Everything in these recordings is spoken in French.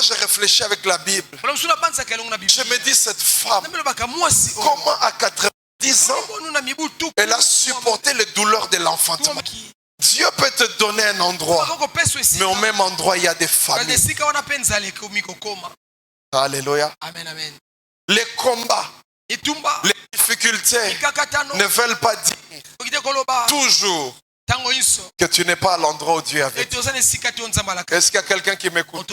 je réfléchis avec la Bible, je me dis, cette femme, comment à 90 ans, elle a supporté les douleurs de l'enfantement. Dieu peut te donner un endroit, mais au même endroit, il y a des familles. Alléluia. Amen, amen. Les combats, les difficultés ne veulent pas dire toujours que tu n'es pas à l'endroit où Dieu est avec toi. Est-ce qu'il y a quelqu'un qui m'écoute?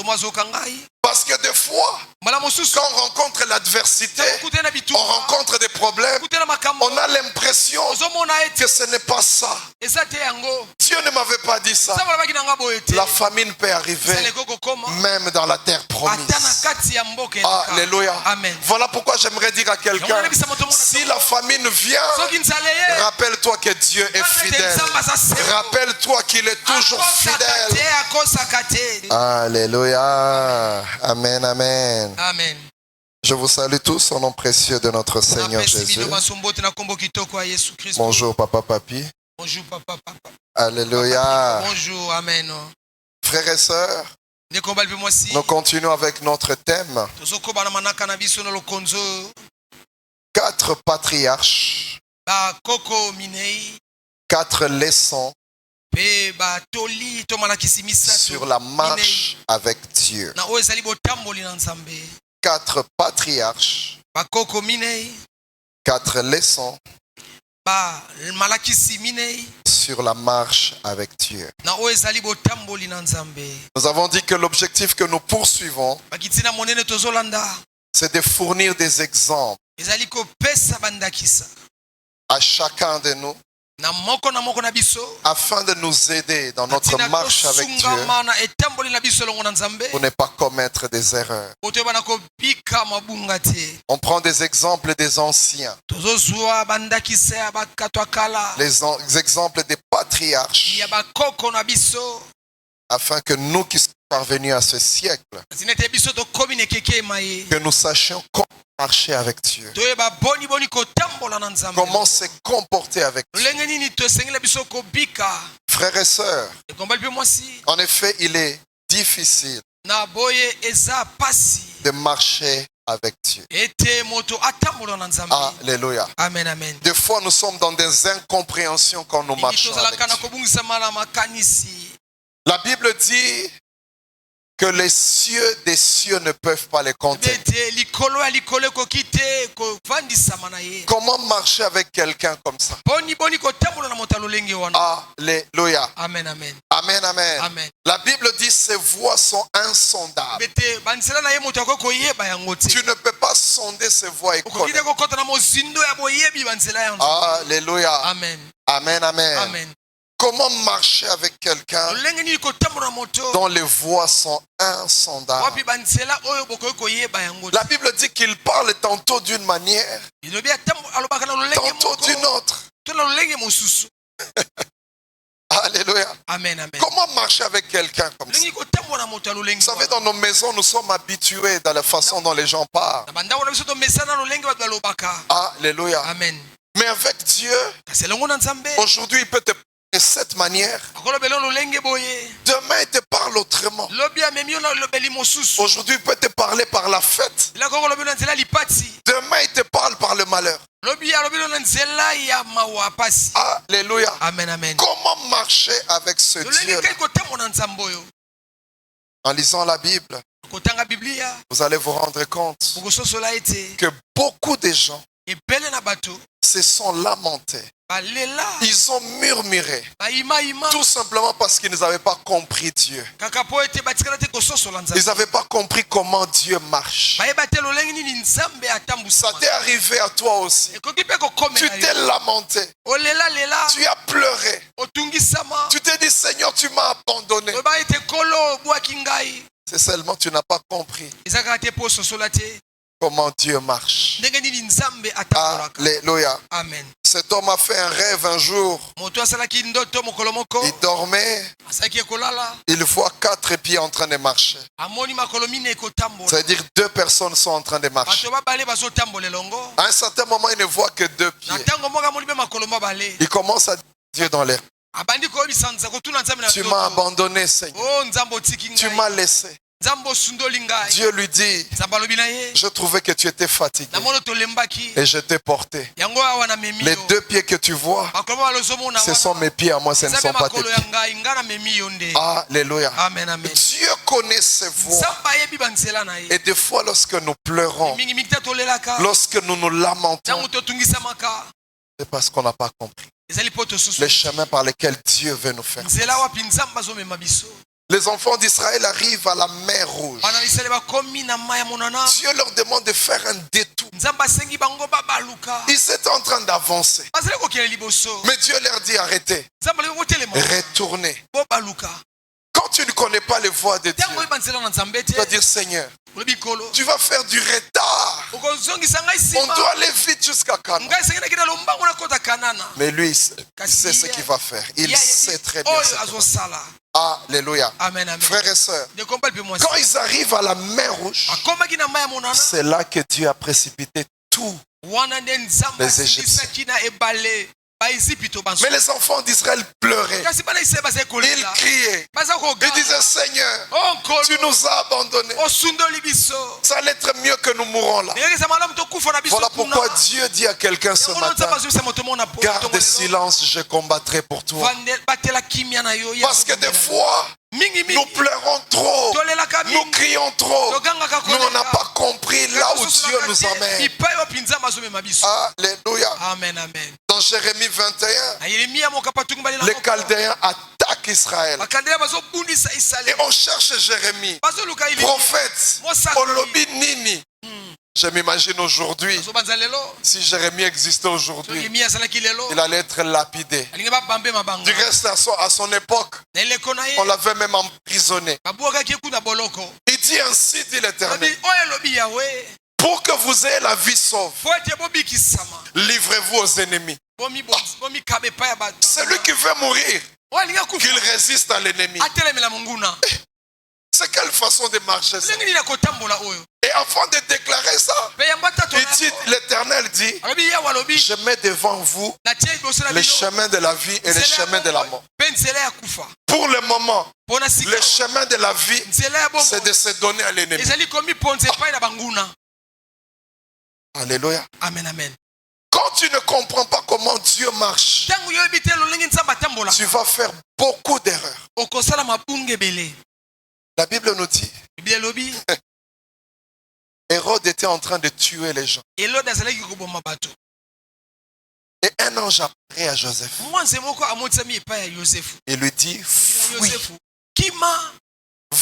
Parce que des fois, quand on rencontre l'adversité, on rencontre des problèmes, on a l'impression que ce n'est pas ça. Dieu ne m'avait pas dit ça. La famine peut arriver même dans la terre promise. Alléluia. Voilà pourquoi j'aimerais dire à quelqu'un, si la famine vient, rappelle-toi que Dieu est fidèle. Rappelle-toi qu'il est toujours fidèle. Alléluia. Amen, amen. Amen. Je vous salue tous au nom précieux de notre Seigneur Jésus. Bonjour papa, papi. Bonjour papa, papa. Alléluia. Bonjour, amen. Frères et sœurs, nous continuons avec notre thème. 4 patriarches. 4 leçons sur la marche avec Dieu. 4 patriarches. 4 leçons sur la marche avec Dieu. Nous avons dit que l'objectif que nous poursuivons, c'est de fournir des exemples à chacun de nous, afin de nous aider dans notre marche avec Dieu pour ne pas commettre des erreurs. On prend des exemples des anciens, les exemples des patriarches, afin que nous qui sommes parvenus à ce siècle, que nous sachions comment marcher avec Dieu, comment se comporter avec Dieu. Frères et sœurs, en effet, il est difficile de marcher avec Dieu. Alléluia. Amen, amen. Des fois, nous sommes dans des incompréhensions quand nous marchons avec Dieu. La Bible dit que les cieux des cieux ne peuvent pas les compter. Comment marcher avec quelqu'un comme ça? Alléluia. Amen, amen. Amen, amen. Amen. La Bible dit ses voies sont insondables. Tu ne peux pas sonder ses voies et connaître. Alléluia. Amen. Amen, amen. Amen. Comment marcher avec quelqu'un dont les voies sont insondables? La Bible dit qu'il parle tantôt d'une manière, tantôt d'une autre. Alléluia. Amen, amen. Comment marcher avec quelqu'un comme ça? Vous savez, dans nos maisons, nous sommes habitués dans la façon dont les gens parlent. Alléluia. Amen. Mais avec Dieu, aujourd'hui, il peut te parler de cette manière. Demain, il te parle autrement. Aujourd'hui, il peut te parler par la fête. Demain, il te parle par le malheur. Alléluia. Amen, amen. Comment marcher avec ce Dieu? En lisant la Bible, vous allez vous rendre compte que beaucoup de gens se sont lamentés. Ils ont murmuré. Tout simplement parce qu'ils n'avaient pas compris Dieu. Ils n'avaient pas compris comment Dieu marche. Ça t'est arrivé à toi aussi. Tu t'es lamenté. Tu as pleuré. Tu t'es dit, Seigneur, tu m'as abandonné. C'est seulement tu n'as pas compris comment Dieu marche. Alléluia. Amen. Cet homme a fait un rêve un jour. Il dormait. Il voit 4 pieds en train de marcher. C'est-à-dire 2 personnes sont en train de marcher. À un certain moment, il ne voit que 2 pieds. Il commence à dire Dieu dans l'air. Tu m'as abandonné, Seigneur. Tu m'as laissé. Dieu lui dit, je trouvais que tu étais fatigué et je t'ai porté. Les 2 pieds que tu vois, ce sont mes pieds à moi, ce ne sont pas tes pieds. Alléluia. Amen, amen. Dieu connaît ses voies. Et des fois, lorsque nous pleurons, lorsque nous nous lamentons, c'est parce qu'on n'a pas compris les chemins par lesquels Dieu veut nous faire. Les enfants d'Israël arrivent à la mer Rouge. Dieu leur demande de faire un détour. Ils étaient en train d'avancer. Mais Dieu leur dit arrêtez. Retournez. Quand tu ne connais pas les voies de Dieu, tu vas dire Seigneur, tu vas faire du retard. On doit aller vite jusqu'à Canaan. Mais lui, il sait ce qu'il va faire. Il sait très bien ce qu'il va faire. Alléluia. Amen, amen. Frères et sœurs, quand ils arrivent à la mer Rouge, c'est là que Dieu a précipité tout les Égyptiens. Mais les enfants d'Israël pleuraient. Ils criaient. Ils disaient Seigneur, tu nous as abandonnés. Ça allait être mieux que nous mourons là. Voilà pourquoi Dieu dit à quelqu'un ce matin, garde silence, je combattrai pour toi. Parce que des fois, nous pleurons trop, nous crions trop, nous n'avons pas compris là où Dieu nous emmène. Alléluia. Amen, amen. Dans Jérémie 21, les Chaldéens attaquent Israël. Et on cherche Jérémie, prophète, Olobi Nini. Je m'imagine aujourd'hui, si Jérémie existait aujourd'hui, il allait être lapidé. Du reste, à son époque, on l'avait même emprisonné. Il dit ainsi, dit l'Éternel, pour que vous ayez la vie sauve, livrez-vous aux ennemis. Celui qui veut mourir, qu'il résiste à l'ennemi. C'est quelle façon de marcher ça? Et avant de déclarer ça, l'Éternel dit, je mets devant vous les chemins de la vie et les chemins de la mort. Pour le moment, le chemin de la vie, c'est de se donner à l'ennemi. Alléluia. Amen, amen. Quand tu ne comprends pas comment Dieu marche, tu vas faire beaucoup d'erreurs. La Bible nous dit, Hérode était en train de tuer les gens. Et un ange apparaît à Joseph. Il lui dit, fuis.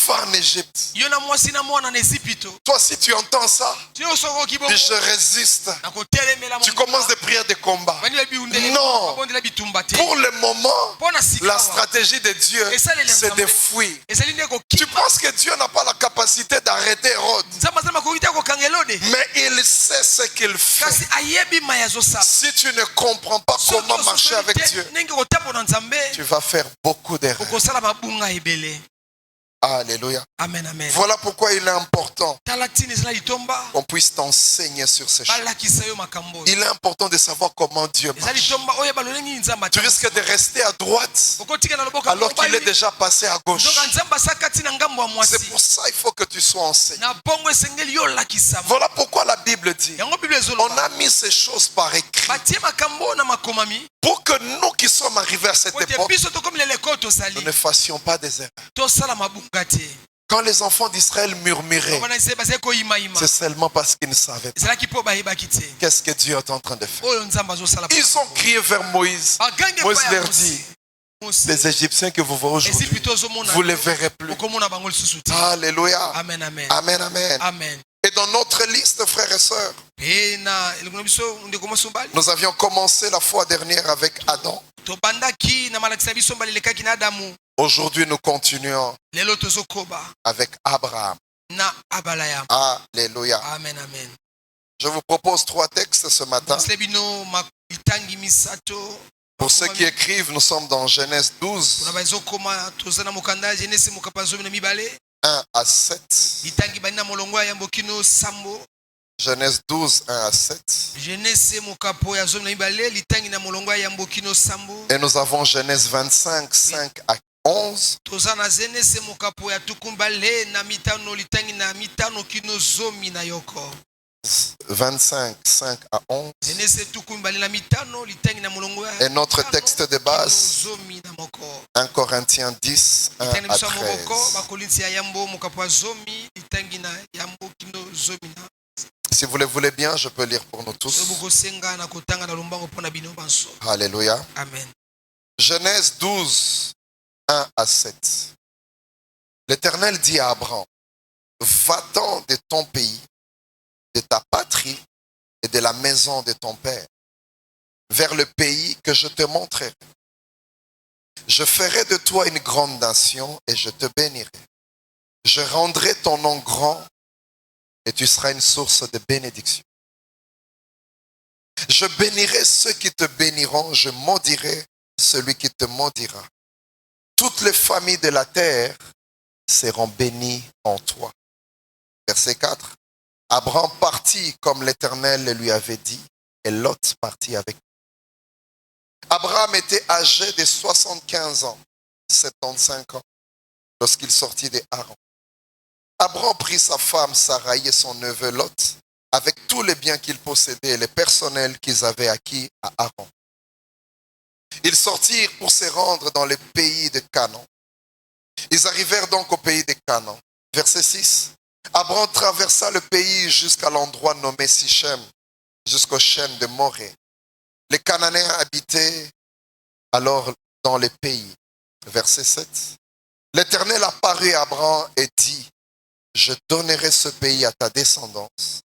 Va en Égypte. Toi, si tu entends ça, je résiste. Tu commences des prières de combat. Non. Pour le moment, la stratégie de Dieu, c'est de fuir. Tu penses que Dieu n'a pas la capacité d'arrêter Hérode. Mais il sait ce qu'il fait. Si tu ne comprends pas comment marcher avec Dieu, tu vas faire beaucoup d'erreurs. Alléluia. Amen, amen. Voilà pourquoi il est important qu'on puisse t'enseigner sur ces choses. Il est important de savoir comment Dieu marche. Tu risques de rester à droite alors qu'il est déjà passé à gauche. C'est pour ça qu'il faut que tu sois enseigné. Voilà pourquoi la Bible dit, on a mis ces choses par écrit pour que nous qui sommes arrivés à cette époque, nous ne fassions pas des erreurs. Quand les enfants d'Israël murmuraient, c'est seulement parce qu'ils ne savaient pas qu'est-ce que Dieu est en train de faire. Ils ont crié vers Moïse. Moïse leur dit, les Égyptiens que vous voyez aujourd'hui, vous ne les verrez plus. Alléluia. Amen, amen. Amen, amen. Amen. Et dans notre liste, frères et sœurs, nous avions commencé la fois dernière avec Adam. Aujourd'hui, nous continuons avec Abraham. Alléluia. Amen, amen. Je vous propose 3 textes ce matin. Pour ceux qui écrivent, nous sommes dans Genèse 12, 1 à 7. Genèse 12, 1 à 7. Et nous avons Genèse 25, 5 à 11. « 25, 5 à 11. » Et notre texte de base, 1 Corinthiens 10, 1 à 13. Si vous le voulez bien, je peux lire pour nous tous. Alléluia. Amen. Genèse 12, 1 à 7. L'Éternel dit à Abraham, va-t'en de ton pays, de ta patrie et de la maison de ton père, vers le pays que je te montrerai. Je ferai de toi une grande nation et je te bénirai. Je rendrai ton nom grand et tu seras une source de bénédiction. Je bénirai ceux qui te béniront, je maudirai celui qui te maudira. Toutes les familles de la terre seront bénies en toi. Verset 4. Abraham partit comme l'Éternel le lui avait dit, et Lot partit avec lui. Abraham était âgé de 75 ans, 75 ans, lorsqu'il sortit de Haran. Abraham prit sa femme Sarai et son neveu Lot, avec tous les biens qu'ils possédaient et les personnels qu'ils avaient acquis à Haran. Ils sortirent pour se rendre dans le pays de Canaan. Ils arrivèrent donc au pays de Canaan. Verset 6. Abraham traversa le pays jusqu'à l'endroit nommé Sichem, jusqu'aux chênes de Morée. Les Cananéens habitaient alors dans le pays. Verset 7. L'Éternel apparut à Abraham et dit, je donnerai ce pays à ta descendance.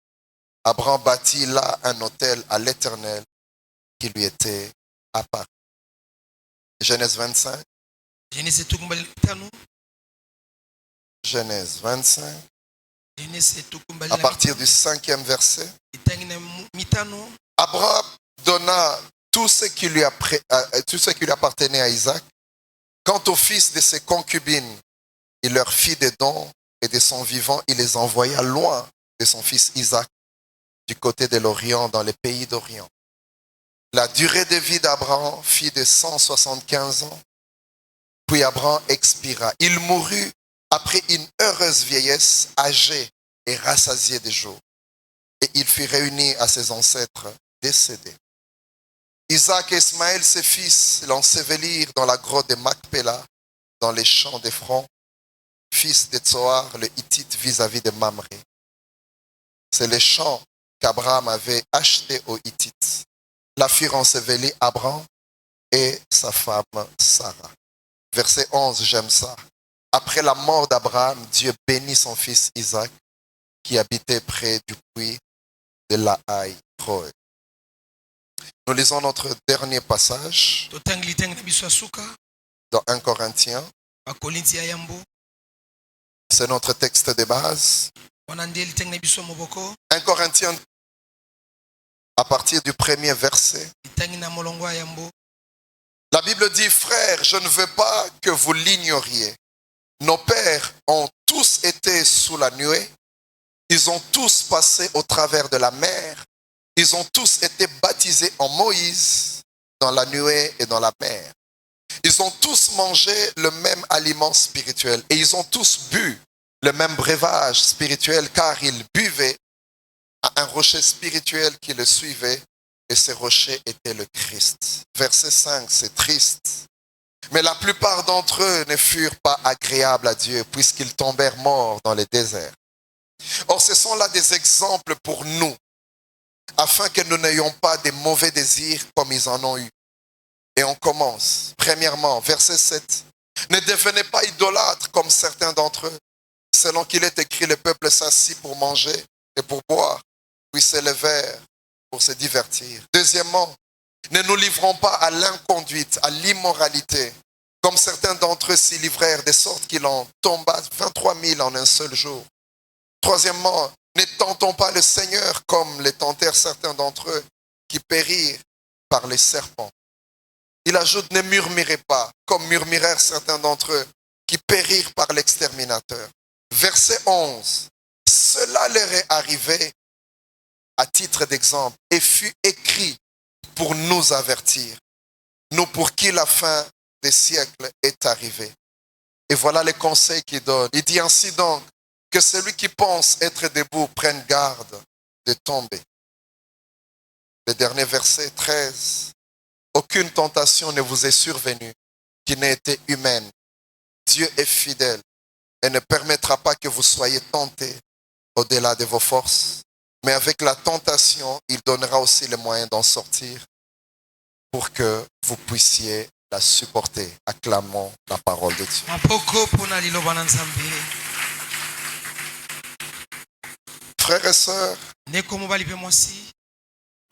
Abraham bâtit là un autel à l'Éternel qui lui était apparu. Genèse 25. Genèse 25. À partir du 5e verset. Abraham donna tout ce qui lui appartenait à Isaac. Quant aux fils de ses concubines, il leur fit des dons et de son vivant, il les envoya loin de son fils Isaac, du côté de l'Orient, dans les pays d'Orient. La durée de vie d'Abraham fut de 175 ans. Puis Abraham expira. Il mourut après une heureuse vieillesse, âgé et rassasié de jours. Et il fut réuni à ses ancêtres décédés. Isaac et Ismaël, ses fils, l'ensevelirent dans la grotte de Macpéla, dans les champs d'Ephron, fils de Tsoar, le Hittite, vis-à-vis de Mamré. C'est les champs qu'Abraham avait achetés aux Hittites. La firent ensevelir Abraham et sa femme Sarah. Verset 11, j'aime ça. Après la mort d'Abraham, Dieu bénit son fils Isaac, qui habitait près du puits de Lahaï. Nous lisons notre dernier passage dans 1 Corinthiens. C'est notre texte de base. 1 Corinthiens, à partir du premier verset. La Bible dit, frères, je ne veux pas que vous l'ignoriez. Nos pères ont tous été sous la nuée. Ils ont tous passé au travers de la mer. Ils ont tous été baptisés en Moïse, dans la nuée et dans la mer. Ils ont tous mangé le même aliment spirituel et ils ont tous bu le même breuvage spirituel car ils buvaient à un rocher spirituel qui le suivait et ce rocher était le Christ. Verset 5, c'est triste. Mais la plupart d'entre eux ne furent pas agréables à Dieu puisqu'ils tombèrent morts dans les déserts. Or, ce sont là des exemples pour nous, afin que nous n'ayons pas de mauvais désirs comme ils en ont eu. Et on commence. Premièrement, verset 7. Ne devenez pas idolâtres comme certains d'entre eux. Selon qu'il est écrit, le peuple s'assit pour manger et pour boire, puis se levèrent pour se divertir. Deuxièmement, ne nous livrons pas à l'inconduite, à l'immoralité, comme certains d'entre eux s'y livrèrent, de sorte qu'il en tomba 23 000 en un seul jour. Troisièmement, ne tentons pas le Seigneur comme les tentèrent certains d'entre eux qui périrent par les serpents. Il ajoute, ne murmurez pas comme murmurèrent certains d'entre eux qui périrent par l'exterminateur. Verset 11. Cela leur est arrivé à titre d'exemple et fut écrit pour nous avertir. Nous pour qui la fin des siècles est arrivée. Et voilà les conseils qu'il donne. Il dit ainsi donc, que celui qui pense être debout prenne garde de tomber. Le dernier verset 13. Aucune tentation ne vous est survenue qui n'ait été humaine. Dieu est fidèle et ne permettra pas que vous soyez tentés au-delà de vos forces. Mais avec la tentation, il donnera aussi les moyens d'en sortir pour que vous puissiez la supporter. Acclamons la parole de Dieu. Frères et sœurs,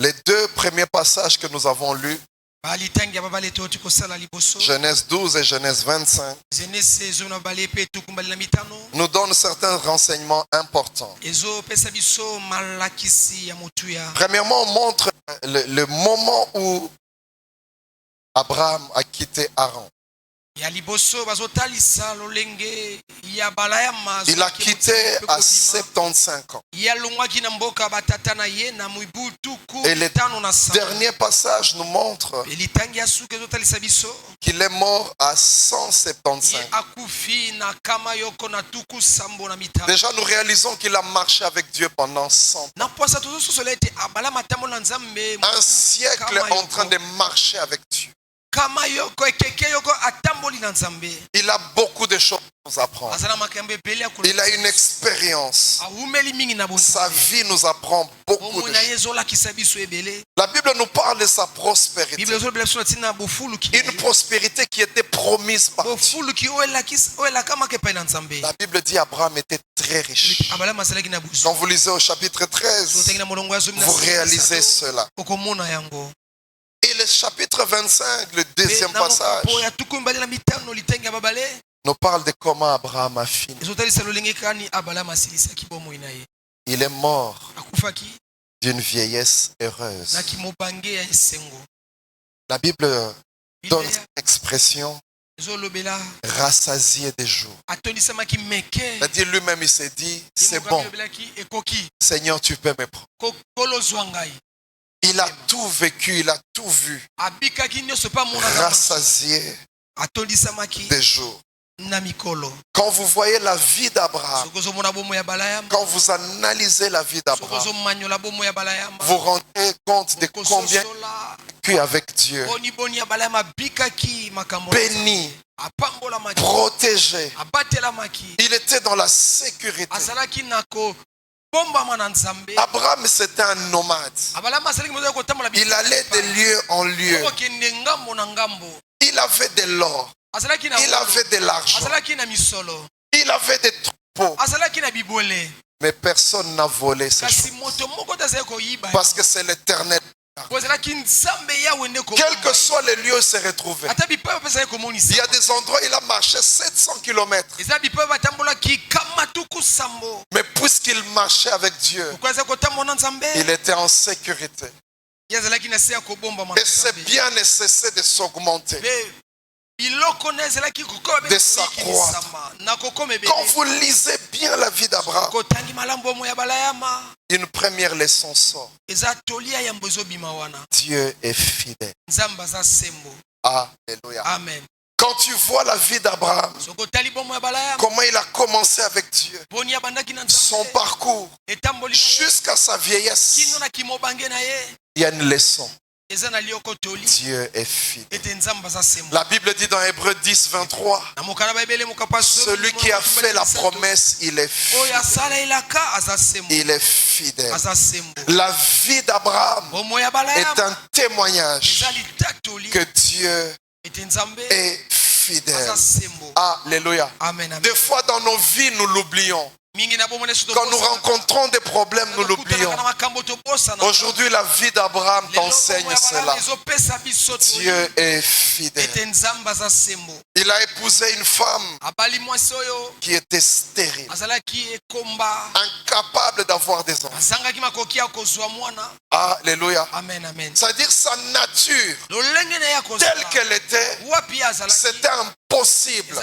les deux premiers passages que nous avons lus, Genèse 12 et Genèse 25, nous donnent certains renseignements importants. Premièrement, on montre le moment où Abraham a quitté Haran. Il a quitté à 75 ans. Et le dernier passage nous montre qu'il est mort à 175 ans. Déjà, nous réalisons qu'il a marché avec Dieu pendant 100 ans. Un siècle en train de marcher avec Dieu. Il a beaucoup de choses à nous apprendre. Il a une expérience. Sa vie nous apprend beaucoup de choses. La Bible nous parle de sa prospérité. Une prospérité qui était promise par Dieu. La Bible dit qu'Abraham était très riche. Quand vous lisez au chapitre 13, vous réalisez cela. Et le chapitre 25, le deuxième passage, nous parle de comment Abraham a fini. Il est mort d'une vieillesse heureuse. La Bible donne cette expression rassasié des jours. C'est-à-dire lui-même il s'est dit, c'est bon, Seigneur tu peux me prendre. Il a tout vécu, il a tout vu. Rassasié des jours. Quand vous voyez la vie d'Abraham, quand vous analysez la vie d'Abraham, vous vous rendez compte de combien il a vécu avec Dieu. Béni, protégé. Il était dans la sécurité. Abraham c'était un nomade. Il allait de lieu en lieu. Il avait de l'or. Il avait de l'argent. Il avait des troupeaux. Mais personne n'a volé ces choses. Parce que c'est l'Éternel. Quel que soit le lieu où il s'est retrouvé. Il y a des endroits où il a marché 700 km. Mais puisqu'il marchait avec Dieu, il était en sécurité. Et c'est bien nécessaire de s'augmenter, de s'accroître. Quand vous lisez bien la vie d'Abraham, une première leçon sort. Dieu est fidèle. Alléluia. Amen. Quand tu vois la vie d'Abraham, comment il a commencé avec Dieu, son parcours, jusqu'à sa vieillesse, il y a une leçon. Dieu est fidèle. La Bible dit dans Hébreux 10, 23, celui qui a fait la promesse, il est fidèle. Il est fidèle. La vie d'Abraham est un témoignage que Dieu est fidèle. Alléluia. Des fois dans nos vies, nous l'oublions. Quand nous rencontrons des problèmes, nous l'oublions. Aujourd'hui, la vie d'Abraham t'enseigne cela. Dieu est fidèle. Il a épousé une femme qui était stérile, incapable d'avoir des enfants. Alléluia. C'est-à-dire sa nature, telle qu'elle était, c'était impossible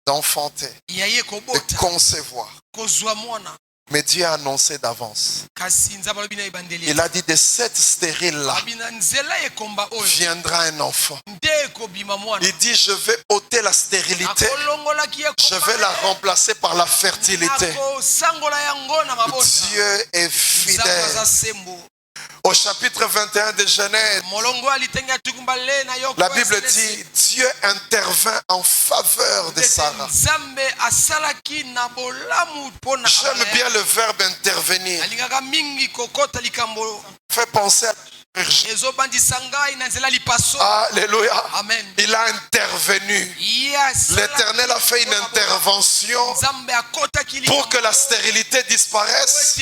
d'enfanter, de concevoir. Mais Dieu a annoncé d'avance. Il a dit de cette stérile-là viendra un enfant. Il dit je vais ôter la stérilité. Je vais la remplacer par la fertilité. Dieu est fidèle. Au chapitre 21 de Genèse, la Bible dit Dieu intervint en faveur de Sarah. J'aime bien le verbe intervenir. Fait penser à alléluia. Il a intervenu. L'Éternel a fait une intervention pour que la stérilité disparaisse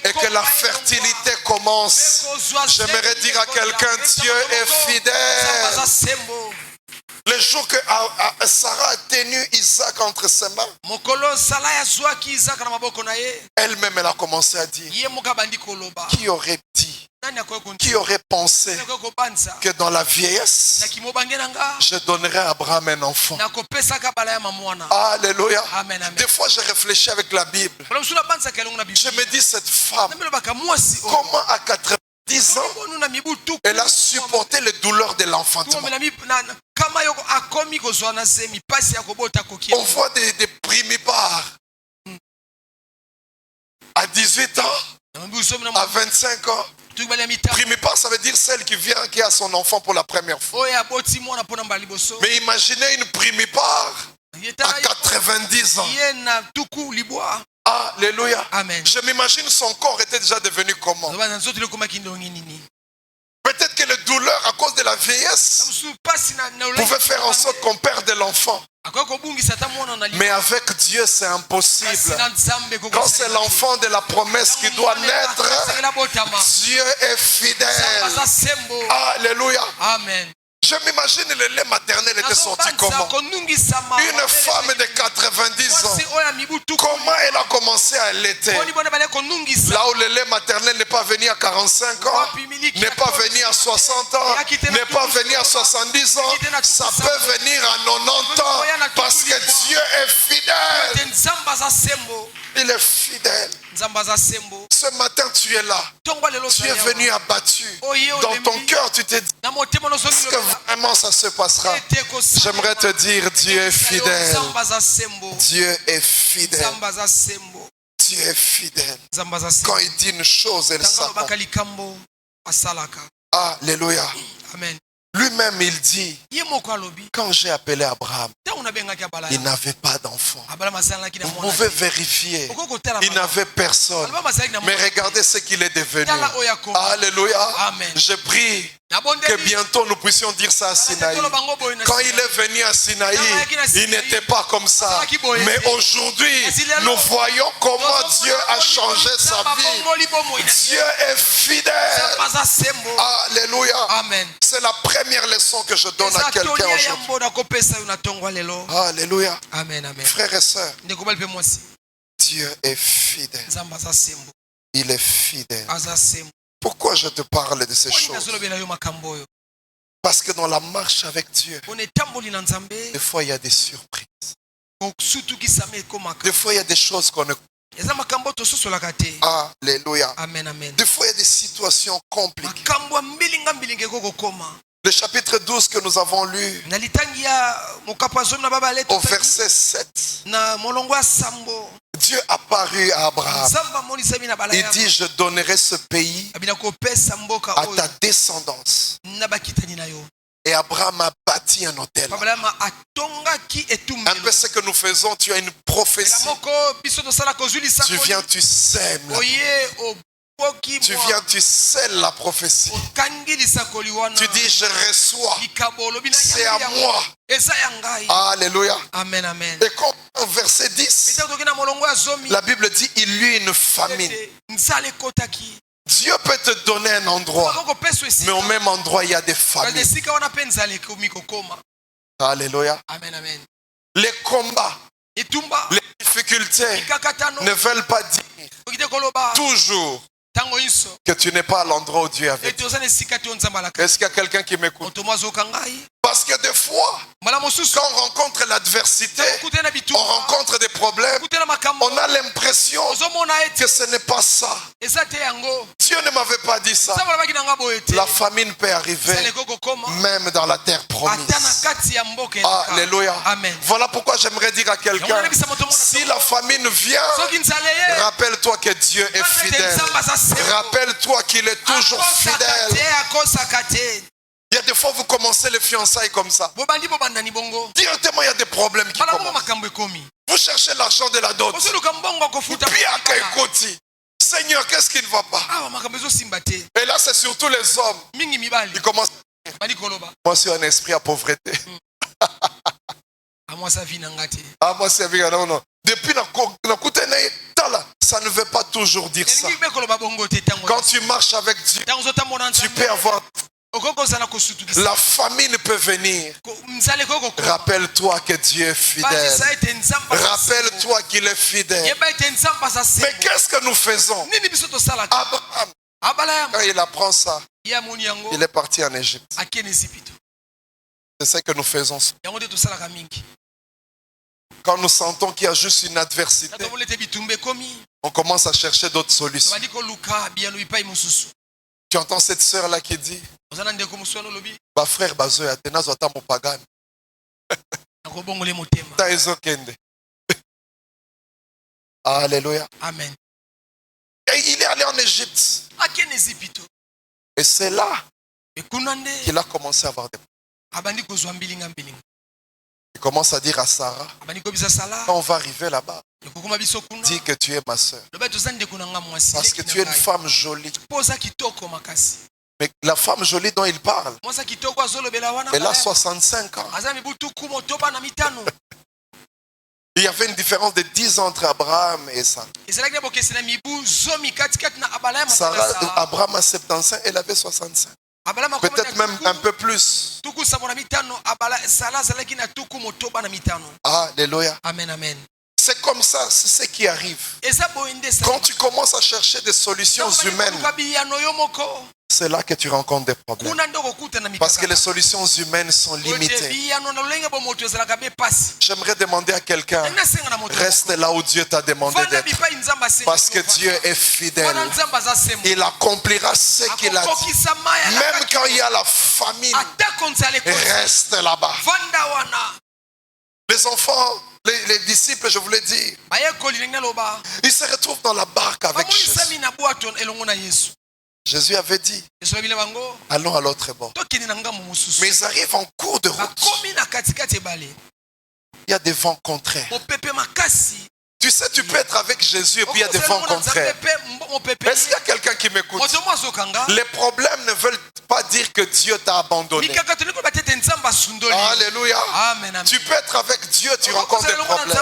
et que la fertilité commence. J'aimerais dire à quelqu'un, Dieu est fidèle. Le jour que Sarah a tenu Isaac entre ses mains, elle-même elle a commencé à dire, qui aurait dit, qui aurait pensé que dans la vieillesse, je donnerai à Abraham un enfant. Alléluia. Des fois, je réfléchis avec la Bible. Je me dis, cette femme, comment à 90 ans, elle a supporté les douleurs de l'enfantement. On voit des primipares à 18 ans, à 25 ans. Primipare, ça veut dire celle qui vient, qui a son enfant pour la première fois. Mais imaginez une primipare à 90 ans. Alléluia. Je m'imagine son corps était déjà devenu comment? Peut-être que les douleurs à cause de la vieillesse pouvaient faire en sorte qu'on perde l'enfant. Mais avec Dieu c'est impossible. Quand c'est l'enfant de la promesse qui doit naître, Dieu est fidèle. Alléluia. Amen. Je m'imagine le lait maternel était sorti comment? Une femme de 90 ans, comment elle a commencé à allaiter? Là où le lait maternel n'est pas venu à 45 ans, n'est pas venu à 60 ans, n'est pas venu à 70 ans, ça peut venir à 90 ans parce que Dieu est fidèle. Il est fidèle. Ce matin tu es là. Tu es venu abattu. Dans ton cœur tu t'es dit, est-ce que vraiment ça se passera? J'aimerais te dire, Dieu est fidèle. Dieu est fidèle. Dieu est fidèle. Quand il dit une chose, elle s'accomplit. Alléluia. Amen. Lui-même il dit, quand j'ai appelé Abraham, il n'avait pas d'enfant. Vous pouvez vérifier, il n'avait personne. Mais regardez ce qu'il est devenu. Alléluia. Je prie que bientôt nous puissions dire ça à Sinaï. Quand il est venu à Sinaï, il n'était pas comme ça. Mais aujourd'hui, nous voyons comment Dieu a changé sa vie. Dieu est fidèle. Alléluia. Amen. C'est la première leçon que je donne à quelqu'un aujourd'hui. Alléluia. Amen, amen. Frères et sœurs, Dieu est fidèle. Il est fidèle. Pourquoi je te parle de ces choses? Parce que dans la marche avec Dieu, des fois il y a des surprises. Des fois il y a des choses qu'on ne... Alléluia. Amen, amen. Des fois il y a des situations compliquées. Le chapitre 12 que nous avons lu, au verset 7, Dieu apparut à Abraham. Il dit, je donnerai ce pays à ta descendance. Et Abraham a bâti un autel. Un peu ce que nous faisons, tu as une prophétie. Tu viens, tu sèmes. Tu viens, tu scelles la prophétie. Tu dis, je reçois. C'est à moi. Alléluia. Amen, amen. Et quand au verset 10, la Bible dit, il y eut une famine. Dieu peut te donner un endroit, mais au même endroit, il y a des famines. Alléluia. Amen, amen. Les combats, les difficultés ne veulent pas dire toujours que tu n'es pas à l'endroit où Dieu est avec toi. Est-ce qu'il y a quelqu'un qui m'écoute? Parce que des fois, quand on rencontre l'adversité, on rencontre des problèmes, on a l'impression que ce n'est pas ça. Dieu ne m'avait pas dit ça. La famine peut arriver même dans la terre promise. Alléluia. Voilà pourquoi j'aimerais dire à quelqu'un, si la famine vient, rappelle-toi que Dieu est fidèle. Rappelle-toi qu'il est toujours fidèle. Il y a des fois vous commencez les fiançailles comme ça. Directement il y a des problèmes qui commencent. Vous cherchez l'argent de la dot. Seigneur, qu'est-ce qui ne va pas? Et là c'est surtout les hommes. Ils commencent à dire, moi c'est un esprit à pauvreté. Moi c'est non. Depuis ça ne veut pas toujours dire ça. Quand tu marches avec Dieu, tu peux avoir... La famine peut venir. Rappelle-toi que Dieu est fidèle. Rappelle-toi qu'il est fidèle. Mais qu'est-ce que nous faisons? Abraham, quand il apprend ça, il est parti en Égypte. C'est ce que nous faisons. Quand nous sentons qu'il y a juste une adversité, on commence à chercher d'autres solutions. Tu entends cette sœur-là qui dit, bah frère, Alléluia. Amen. Et il est allé en Égypte. Et c'est là qu'il a commencé à avoir des problèmes. Il commence à dire à Sarah, quand on va arriver là-bas, dis que tu es ma soeur. Parce que tu es une femme jolie. Mais la femme jolie dont il parle, elle a 65 ans. Il y avait une différence de 10 ans entre Abraham et Sarah. Abraham a 75, elle avait 65. Peut-être même un peu plus. Alléluia. Amen, amen. C'est comme ça, c'est ce qui arrive. Quand tu commences à chercher des solutions humaines, c'est là que tu rencontres des problèmes. Parce que les solutions humaines sont limitées. J'aimerais demander à quelqu'un, reste là où Dieu t'a demandé d'être. Parce que Dieu est fidèle. Il accomplira ce qu'il a dit. Même quand il y a la famine, reste là-bas. Les enfants, les disciples, je voulais dire, ils se retrouvent dans la barque avec Jésus. Jésus avait dit, allons à l'autre bord. Mais ils arrivent en cours de route. Il y a des vents contraires. Tu sais, tu peux être avec Jésus et puis il y a des vents contraires. Est-ce qu'il y a quelqu'un qui m'écoute? Les problèmes ne veulent pas dire que Dieu t'a abandonné. Alléluia. Tu peux être avec Dieu, tu rencontres des problèmes.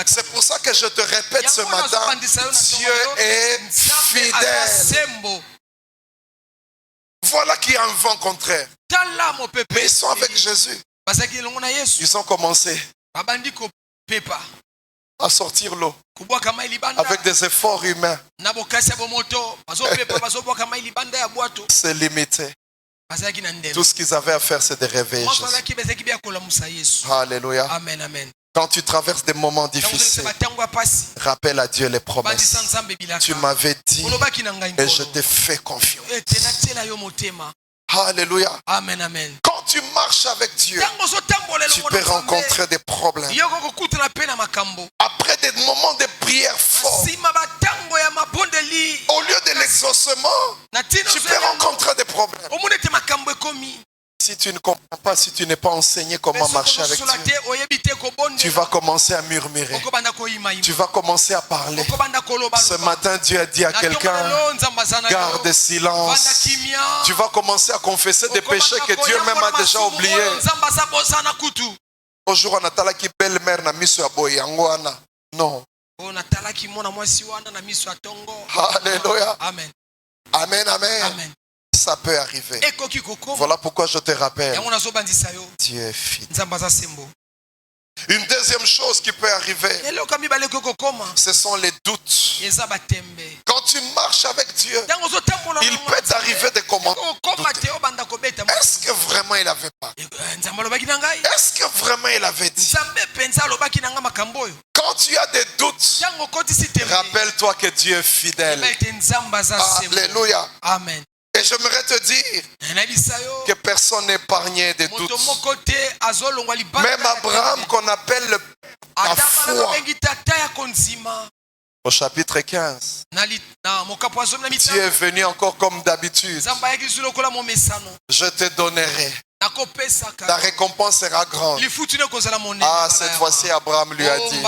C'est pour ça que je te répète ce matin, Dieu est fidèle. Voilà qu'il y a un vent contraire. Mais ils sont avec Jésus. Ils ont commencé à sortir l'eau avec des efforts humains. C'est limité. Tout ce qu'ils avaient à faire, c'est de réveiller Jésus. Alléluia. Amen, amen. Quand tu traverses des moments difficiles, rappelle à Dieu les promesses. Tu m'avais dit et je te fais confiance. Alléluia. Amen, amen. Quand tu marches avec Dieu, tu peux rencontrer des problèmes. Après des moments de prière forts, au lieu de l'exaucement, tu peux rencontrer des problèmes. Si tu ne comprends pas, si tu n'es pas enseigné comment marcher avec Dieu, tu vas commencer à murmurer. Tu vas commencer à parler. Ce matin, Dieu a dit à quelqu'un, garde silence. Tu vas commencer à confesser des péchés que Dieu même a déjà oubliés. Aujourd'hui, on a talaki belle-mère na miso ya boy yango wana. Non. Alléluia. Amen. Amen, amen. Amen. Ça peut arriver. Voilà pourquoi je te rappelle, Dieu est fidèle. Une deuxième chose qui peut arriver, ce sont les doutes. Quand tu marches avec Dieu, il peut t'arriver de commencer. Est-ce que vraiment il avait pas? Est-ce que vraiment il avait dit? Quand tu as des doutes, rappelle-toi que Dieu est fidèle. Alléluia. Amen. Et j'aimerais te dire que personne n'est épargné des doutes. Même Abraham, qu'on appelle la foi, au chapitre 15, Dieu est venu encore comme d'habitude. Je te donnerai. Ta récompense sera grande. Ah, cette fois-ci, Abraham lui a dit,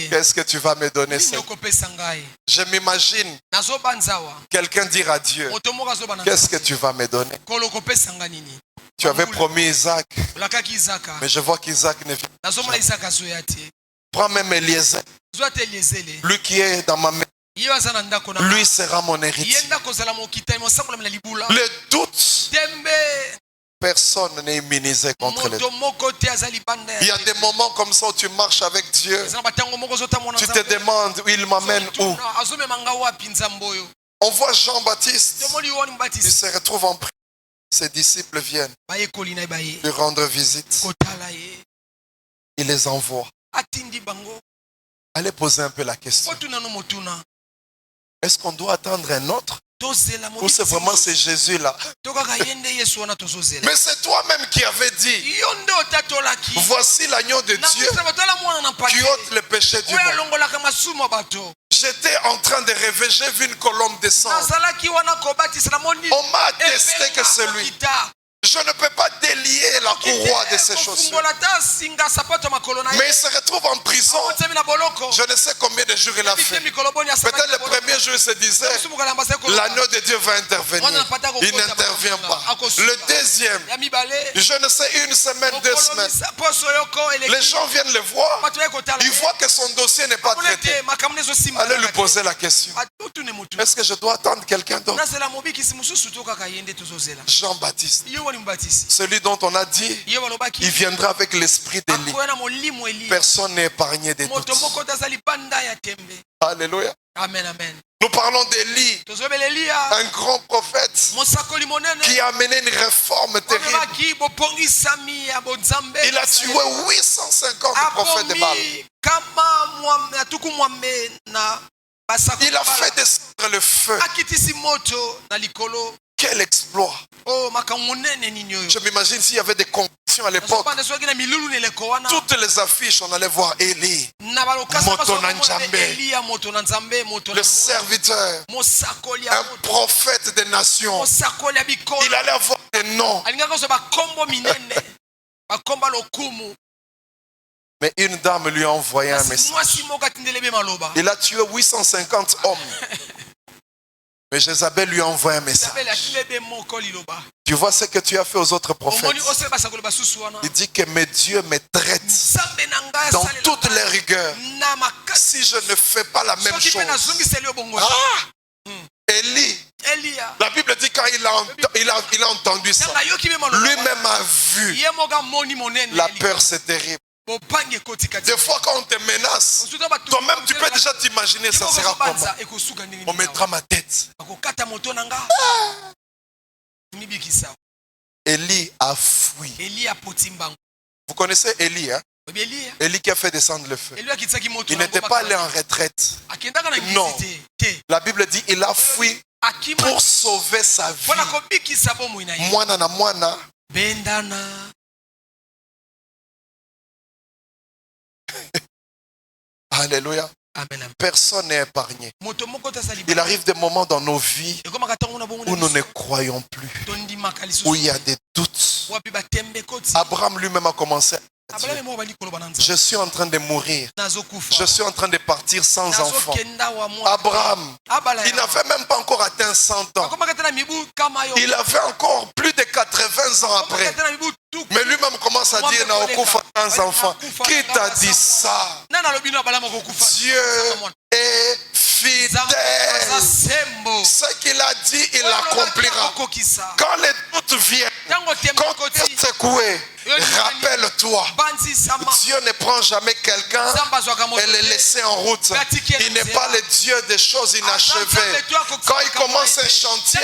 qu'est-ce que tu vas me donner, Seigneur? Je m'imagine quelqu'un dire à Dieu, qu'est-ce que tu vas me donner? Tu avais promis Isaac, mais je vois qu'Isaac ne vient pas. Prends même Eliezer, lui qui est dans ma main. Lui sera mon héritier. Le doute, personne n'est immunisé contre les doutes. Il y a des moments comme ça où tu marches avec Dieu. Tu te demandes où il m'amène où. On voit Jean-Baptiste. Il se retrouve en prison. Ses disciples viennent lui rendre visite. Il les envoie. Allez poser un peu la question. Est-ce qu'on doit attendre un autre? Ou c'est vraiment c'est Jésus là? Mais c'est toi-même qui avais dit, voici l'agneau de Dieu qui ôte le péché du monde. J'étais en train de rêver, j'ai vu une colombe descendre. On m'a attesté que c'est lui. Je ne peux pas délier la courroie de ces chaussures. Mais il se retrouve en prison. Je ne sais combien de jours il a fait. Peut-être le premier jour il se disait, l'agneau de Dieu va intervenir. Il n'intervient pas. Le deuxième, je ne sais, une semaine, 2 semaines. Les gens viennent le voir. Ils voient que son dossier n'est pas traité. Allez lui poser la question. Est-ce que je dois attendre quelqu'un d'autre? Jean-Baptiste, celui dont on a dit, il viendra avec l'esprit d'Élie. Personne n'est épargné des doutes. Alléluia. Amen, amen. Nous parlons d'Élie, un grand prophète qui a amené une réforme terrible. Il a tué 850 prophètes de Baal. Il a fait descendre le feu. Quel exploit! Je m'imagine s'il y avait des conventions à l'époque. Toutes les affiches, on allait voir Élie, le serviteur, un prophète des nations. Il allait avoir des noms. Mais une dame lui a envoyé un message. Il a tué 850 hommes. Mais Jézabel lui a envoyé un message. Tu vois ce que tu as fait aux autres prophètes? Il dit que mes dieux me traitent dans toutes les rigueurs si je ne fais pas la même chose. Élie, la Bible dit quand il a entendu ça, lui-même a vu. La peur, c'est terrible. Des fois quand on te menace, toi-même tu peux déjà t'imaginer ça sera comment. On mettra ma tête. Élie a fui. Vous connaissez Élie, hein? Élie qui a fait descendre le feu. Il n'était pas allé en retraite. Non. La Bible dit il a fui pour sauver sa vie. Mwana na mwana. Alléluia. Personne n'est épargné. Il arrive des moments dans nos vies où nous ne croyons plus, où il y a des doutes. Abraham lui-même a commencé à dire, je suis en train de mourir. Je suis en train de partir sans enfant. Abraham, il n'avait même pas encore atteint 100 ans. Il avait encore plus de 80 ans après. Mais lui-même commence à dire, Naokufa sans enfant. Qui t'a dit ça? Dieu est fidèle. Ce qu'il a dit, il l'accomplira. Quand les doutes viennent, quand tu es secoué, rappelle-toi, Dieu ne prend jamais quelqu'un et le laisse en route. Il n'est pas le Dieu des choses inachevées. Quand il commence un chantier,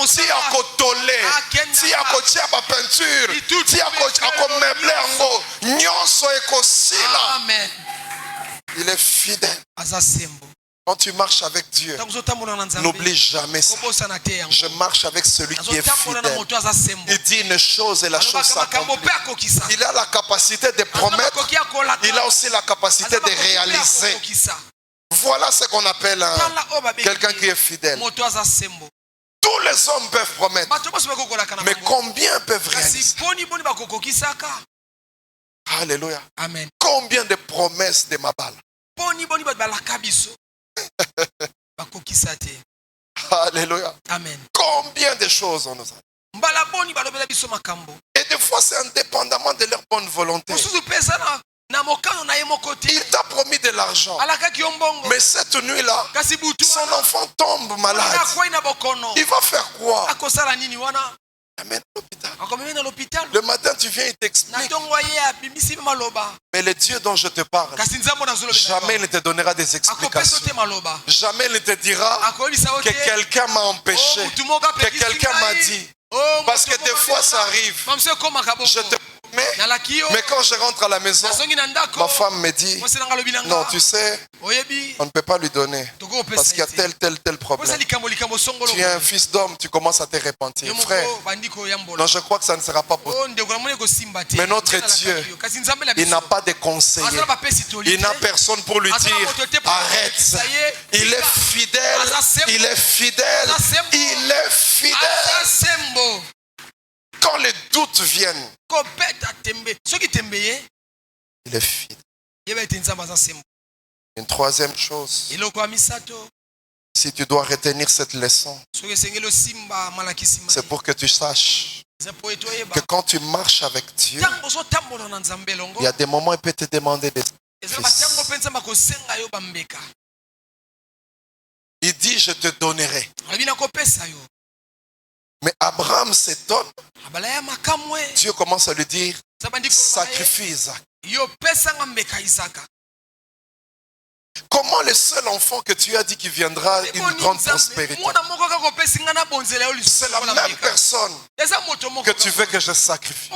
si il y a kotolé, si il y a ma peinture, si il y a meublé en haut, nyonso ekosila. Il est fidèle. Quand tu marches avec Dieu, n'oublie jamais ça. Je marche avec celui qui est fidèle. Il dit une chose et la chose s'accomplit. Il a la capacité de promettre. Il a aussi la capacité de réaliser. Voilà ce qu'on appelle quelqu'un qui est fidèle. Tous les hommes peuvent promettre. Mais combien peuvent réaliser? Alléluia. Amen. Combien de promesses de Mabala? Alléluia. Amen. Combien de choses on nous a. Et des fois c'est indépendamment de leur bonne volonté. Il t'a promis de l'argent. Mais cette nuit-là, son enfant tombe malade. Il va faire quoi? Amène à l'hôpital. Le matin, tu viens, il t'explique. Mais le Dieu dont je te parle, jamais il ne te donnera des explications. Jamais il ne te dira que quelqu'un m'a empêché, que quelqu'un m'a dit. Parce que des fois, ça arrive. Je te mais quand je rentre à la maison, ma femme me dit, non, tu sais, on ne peut pas lui donner parce qu'il y a tel problème. Tu es un fils d'homme, tu commences à te repentir. Frère, non, je crois que ça ne sera pas possible. Mais notre Dieu, il n'a pas de conseiller. Il n'a personne pour lui dire, arrête. Il est fidèle, il est fidèle, il est fidèle. Quand les doutes viennent, il est fidèle. Une troisième chose, si tu dois retenir cette leçon, c'est pour que tu saches que quand tu marches avec Dieu, il y a des moments où il peut te demander des sacrifices. Il dit, je te donnerai. Mais Abraham s'étonne. Dieu commence à lui dire, sacrifie Isaac. Comment le seul enfant que tu as dit qui viendra une grande prospérité? C'est la même personne que tu veux que je sacrifie.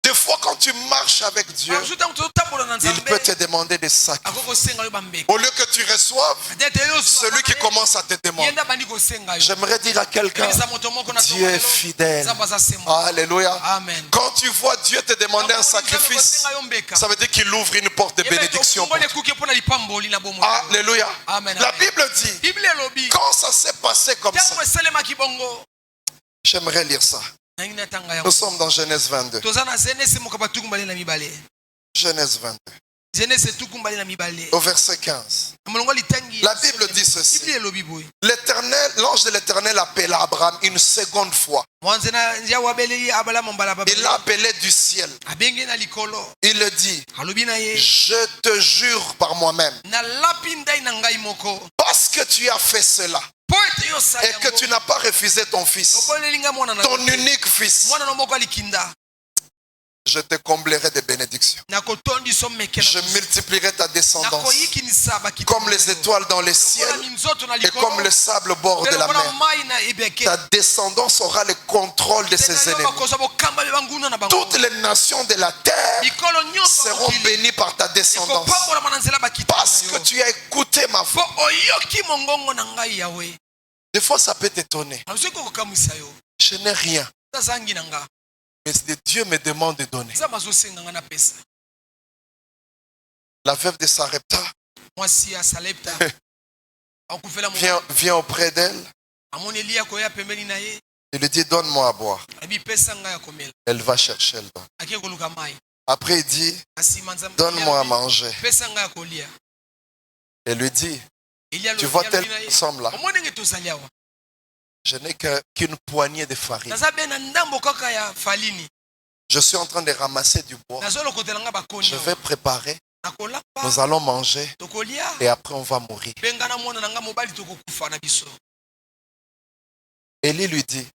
Des fois, quand tu marches avec Dieu, il peut te demander des sacrifices. Au lieu que tu reçoives, celui qui commence à te demander. J'aimerais dire à quelqu'un, Dieu est fidèle. Alléluia. Amen. Quand tu vois Dieu te demander un sacrifice, ça veut dire qu'il ouvre une porte de bénédiction pour toi. Alléluia. La Bible dit, quand ça s'est passé comme ça, j'aimerais lire ça. Nous sommes dans Genèse 22. Genèse 22. Au verset 15. La Bible dit ceci. L'Éternel, l'ange de l'Éternel appela Abraham une seconde fois. Il l'a appelé du ciel. Il le dit, je te jure par moi-même, parce que tu as fait cela et que tu n'as pas refusé ton fils, ton unique fils, je te comblerai de bénédictions. Je multiplierai ta descendance comme les étoiles dans les ciels et comme le sable au bord de la mer. Ta descendance aura le contrôle de ses ennemis. Toutes les nations de la terre seront bénies par ta descendance. Parce que tu as écouté ma voix. Des fois, ça peut t'étonner. Je n'ai rien. Mais Dieu me demande de donner. La veuve de Sarepta vient auprès d'elle. Il lui dit, donne-moi à boire. Elle va chercher le don. Après il dit, donne-moi à manger. Elle lui dit, tu vois tel ensemble là, je n'ai qu'une poignée de farine. Je suis en train de ramasser du bois. Je vais préparer. Nous allons manger. Et après on va mourir. Élie lui dit,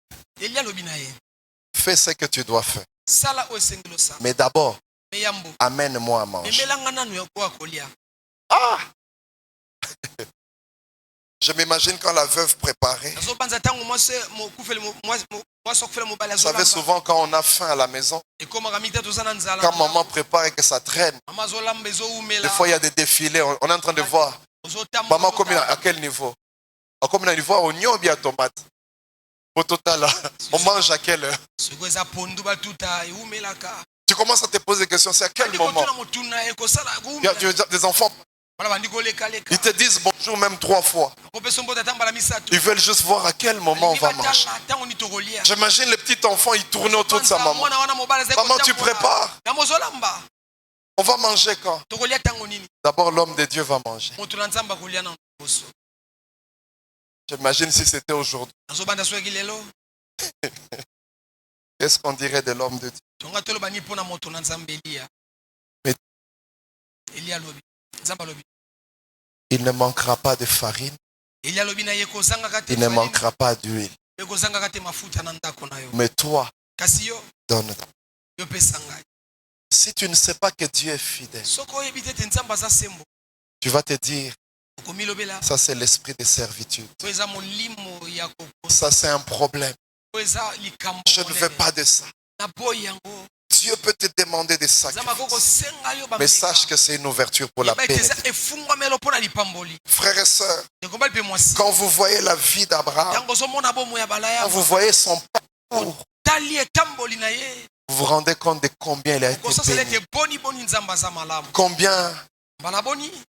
fais ce que tu dois faire. Mais d'abord, amène-moi à manger. Ah! Je m'imagine quand la veuve préparait. Vous savez, souvent quand on a faim à la maison, quand maman prépare et que ça traîne, des fois il y a des défilés, on est en train de voir. Maman combien à quel niveau? À combien de niveau? Oignon ou bien tomate? Au total, on mange à quelle heure? Tu commences à te poser des questions, c'est à quel moment? Il y a des enfants. Ils te disent bonjour même 3 fois. Ils veulent juste voir à quel moment on va manger. J'imagine les petits enfants, ils tournent autour de sa maman. Maman, tu prépares? On va manger quand? D'abord, l'homme de Dieu va manger. J'imagine si c'était aujourd'hui. Qu'est-ce qu'on dirait de l'homme de Dieu? Mais il ne manquera pas de farine. Il ne manquera pas d'huile. Mais toi, donne. Si tu ne sais pas que Dieu est fidèle, tu vas te dire, ça c'est l'esprit de servitude. Ça c'est un problème. Je ne veux pas de ça. Dieu peut te demander des sacrifices. Mais sache que c'est une ouverture pour la bénédiction. Frères et sœurs, quand vous voyez la vie d'Abraham, quand vous voyez son parcours, vous vous rendez compte de combien il a été béni. Combien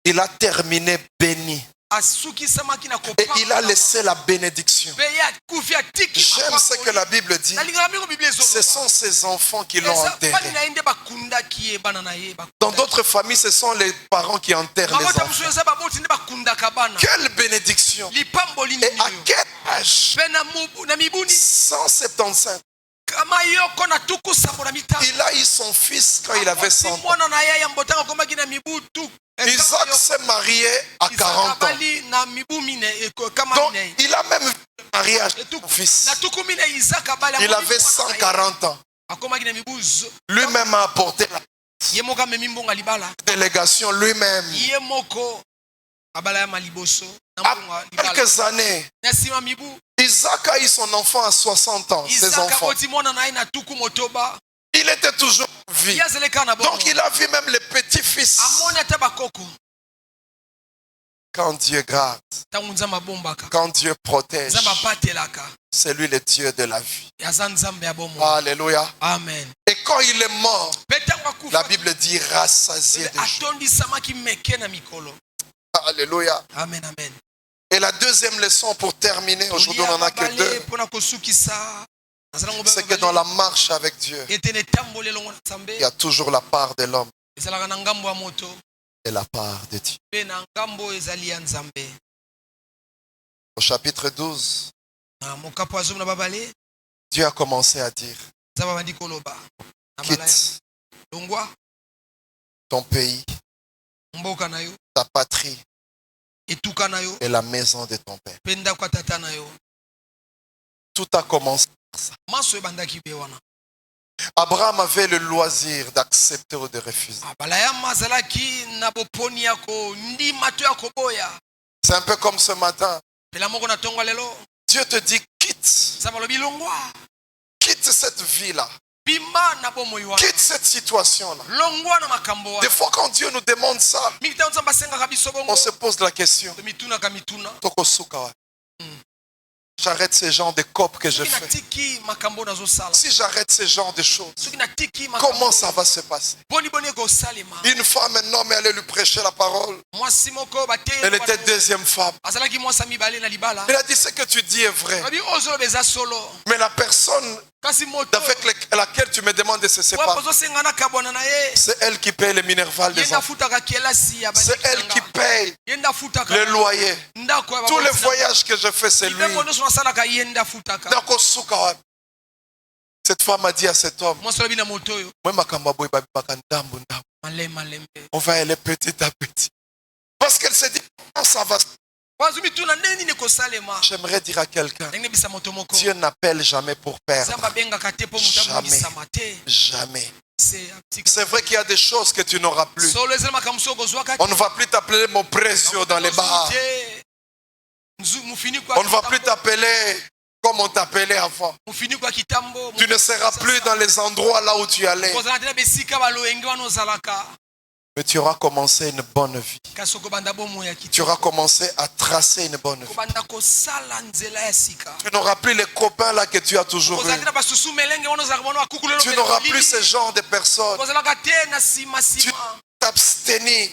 il a terminé béni. Et il a laissé la bénédiction. J'aime ce que la Bible dit. Ce sont ses enfants qui l'ont enterré. Dans d'autres familles, ce sont les parents qui enterrent les enfants. Quelle bénédiction! Et à quel âge? 175. Il a eu son fils quand il avait 100 ans. Isaac s'est marié à 40 ans. Donc il a même vu le mariage de son fils. Il avait 140 ans. Lui-même a apporté la délégation lui-même. Après quelques années, Isaac a eu son enfant à 60 ans. Ses enfants. Il était toujours en vie. Donc il a vu même les petits-fils. Quand Dieu garde, quand Dieu protège, c'est lui le Dieu de la vie. Alléluia. Amen. Et quand il est mort, la Bible dit rassasié de joie. Alléluia. Amen, amen. Et la deuxième leçon pour terminer, aujourd'hui on n'en a que 2. C'est que dans la marche avec Dieu, il y a toujours la part de l'homme et la part de Dieu. Au chapitre 12, Dieu a commencé à dire, quitte ton pays, ta patrie et la maison de ton père. Tout a commencé par ça. Abraham avait le loisir d'accepter ou de refuser. C'est un peu comme ce matin. Dieu te dit quitte. Quitte cette vie-là. Quitte cette situation-là. Des fois quand Dieu nous demande ça, on se pose la question. J'arrête ce genre de copes que je fais. Si j'arrête ce genre de choses, comment ça va se passer? Une femme, un homme, allait lui prêcher la parole. Elle était deuxième femme. Elle a dit ce que tu dis est vrai. Mais la personne avec laquelle tu me demandes de se séparer, c'est elle qui paye les minervales des enfants. C'est elle qui paye le loyer. Tous les voyages que je fais, c'est lui. Cette femme a dit à cet homme, on va aller petit à petit. Parce qu'elle s'est dit, comment ça va? J'aimerais dire à quelqu'un, Dieu n'appelle jamais pour perdre. Jamais. Jamais. C'est vrai qu'il y a des choses que tu n'auras plus. On ne va plus t'appeler mon précieux dans les bars. On ne va plus t'appeler comme on t'appelait avant. Tu ne seras plus dans les endroits là où tu allais. Mais tu auras commencé une bonne vie. Tu auras commencé à tracer une bonne vie. Tu n'auras plus les copains là que tu as toujours eu. Tu n'auras plus ce genre de personnes. Tu t'abstenir.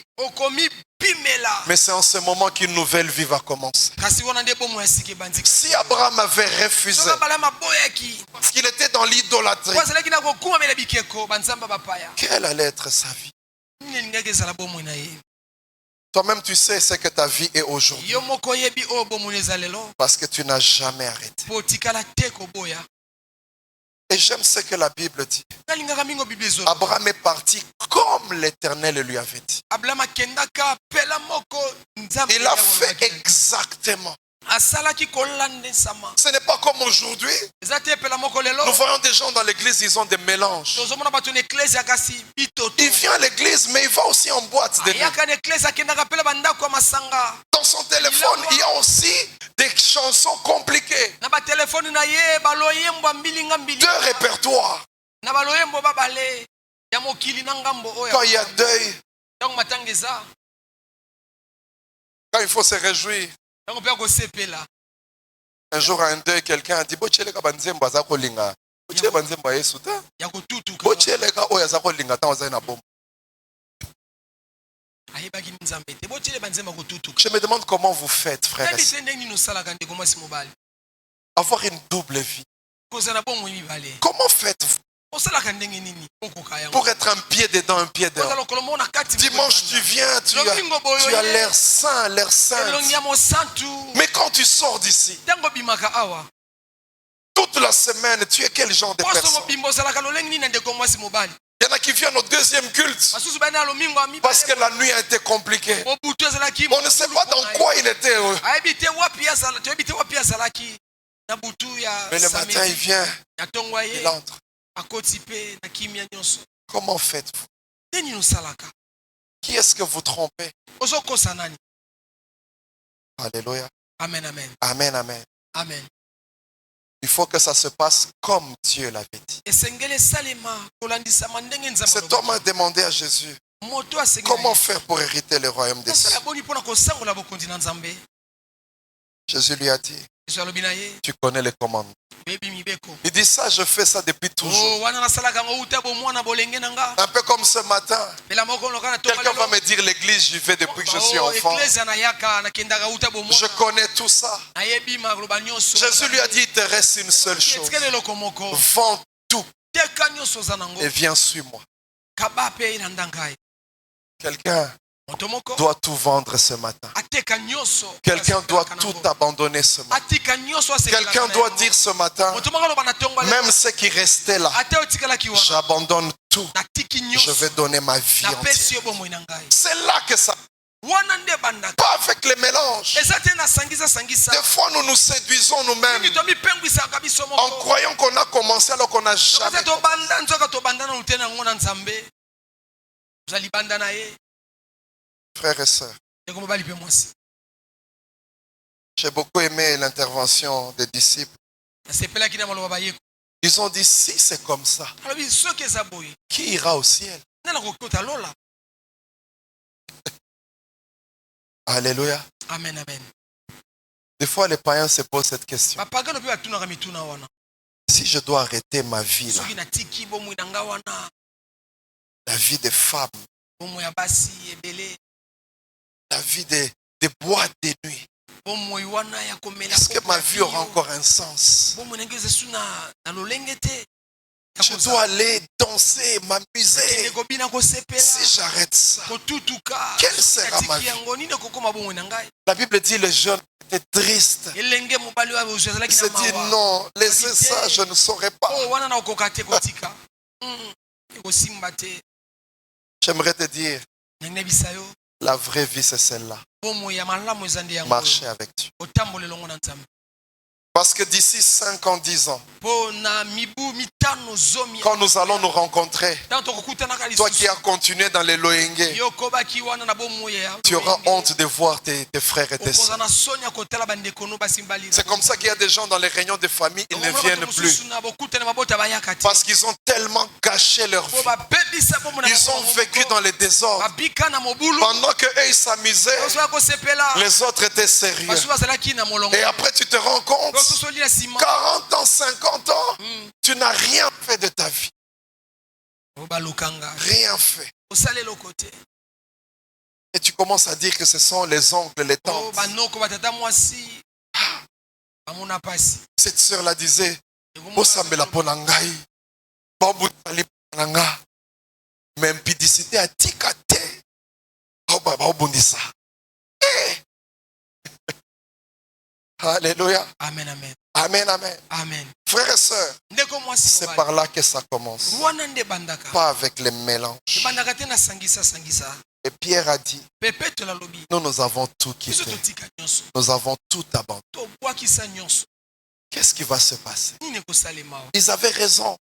Mais c'est en ce moment qu'une nouvelle vie va commencer. Si Abraham avait refusé, parce qu'il était dans l'idolâtrie, quelle allait être sa vie? Toi-même tu sais ce que ta vie est aujourd'hui. Parce que tu n'as jamais arrêté. Et j'aime ce que la Bible dit. Abraham est parti comme l'Éternel lui avait dit. Il a fait exactement. Ce n'est pas comme aujourd'hui. Nous voyons des gens dans l'église, ils ont des mélanges. Il vient à l'église, mais il va aussi en boîte de nuit. Dans son téléphone, il y a aussi des chansons compliquées. 2 répertoires. Quand il y a deuil, quand il faut se réjouir. Un jour à un deuil, quelqu'un a dit je me demande comment vous faites, frère. Avoir une double vie. Comment faites-vous pour être un pied dedans, un pied dehors? Dimanche tu viens, tu as l'air saint, l'air saint. Mais quand tu sors d'ici, toute la semaine, tu es quel genre de personne? Il y en a qui viennent au deuxième culte parce que la nuit a été compliquée. On ne sait pas dans quoi il était heureux. Mais le matin il vient, il entre. Comment faites-vous? Qui est-ce que vous trompez? Alléluia. Amen, amen. Amen, amen. Amen. Il faut que ça se passe comme Dieu l'avait dit. Cet homme a demandé à Jésus, comment faire pour hériter le royaume des cieux? Jésus lui a dit, tu connais les commandements. Il dit ça, je fais ça depuis toujours. Un peu comme ce matin. Quelqu'un va me dire l'église, j'y vais depuis que je suis enfant. Je connais tout ça. Jésus lui a dit, il te reste une seule chose. Vends tout et viens suis-moi. Quelqu'un doit tout vendre ce matin. Quelqu'un doit tout abandonner ce matin. Quelqu'un doit dire ce matin, même ce qui restait là, j'abandonne tout. Je vais donner ma vie entière. C'est là que ça. Pas avec les mélanges. Des fois nous nous séduisons nous-mêmes en croyant qu'on a commencé alors qu'on n'a jamais commencé. Frères et sœurs, j'ai beaucoup aimé l'intervention des disciples. Ils ont dit, si c'est comme ça, qui ira au ciel? Alléluia. Amen, amen. Des fois, les païens se posent cette question. Si je dois arrêter ma vie là, la vie des femmes, la vie des boîtes de nuit, est-ce que ma vie aura encore un sens? Je dois aller danser, m'amuser. Si j'arrête ça, quelle sera ma vie? La Bible dit le jeune était triste. Il s'est dit non, laissez ça, je ne saurais pas. J'aimerais te dire, la vraie vie c'est celle-là. marcher avec Dieu. Parce que d'ici 5 ans, 10 ans, quand nous allons nous rencontrer, toi qui as continué dans les Loyenge, tu auras honte de voir tes frères et tes sœurs. C'est comme ça qu'il y a des gens dans les réunions de famille, ils ne viennent plus. Parce qu'ils ont tellement gâché leur vie. Ils ont vécu dans les désordres. Pendant qu'eux ils s'amusaient, les autres étaient sérieux. Et après tu te rends compte, 40 ans, 50 ans, tu n'as rien fait de ta vie. Rien fait. Et tu commences à dire que ce sont les oncles, les tantes. Cette sœur la disait, même pidicité à tikate. Alléluia. Amen, amen. Amen, amen. Amen. Frères et sœurs, c'est par là que ça commence. Pas avec les mélanges. Et Pierre a dit, nous avons tout quitté. Nous avons tout abandonné. Qu'est-ce qui va se passer? Ils avaient raison.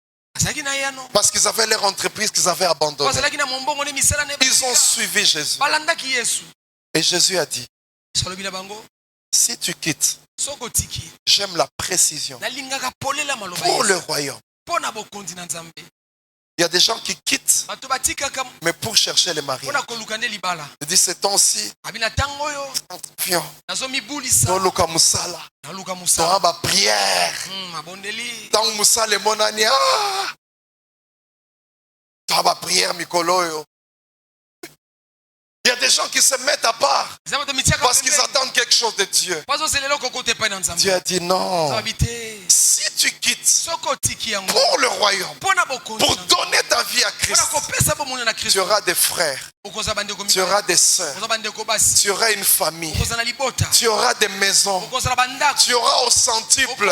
Parce qu'ils avaient leur entreprise qu'ils avaient abandonnée. Ils ont suivi Jésus. Et Jésus a dit, si tu quittes, j'aime la précision pour le royaume. Il y a des gens qui quittent, mais pour chercher les mariages. Il dit, c'est temps-ci, viens, Toluka Musala, Toaba prière, Tant Musala Monani, Toaba prière Mikoloyo. Il y a des gens qui se mettent à part parce qu'ils attendent quelque chose de Dieu. Dieu a dit non. Si tu quittes pour le royaume, pour donner ta vie à Christ, tu auras des frères, tu auras des sœurs, tu auras une famille, tu auras des maisons, tu auras au centuple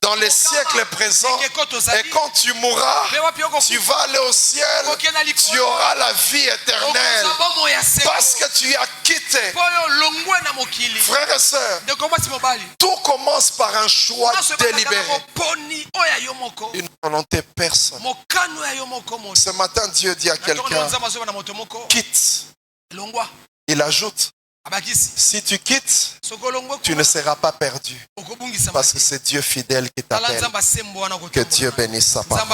dans les siècles présents. Et quand tu mourras, tu vas aller au ciel, tu auras la vie éternelle. Parce que tu as quitté. Frères et sœurs, tout commence par un choix délibéré. Une volonté personnelle. Ce matin, Dieu dit à quelqu'un, quitte. Il ajoute, si tu quittes, tu ne seras pas perdu. Parce que c'est Dieu fidèle qui t'appelle. Que Dieu bénisse sa parole.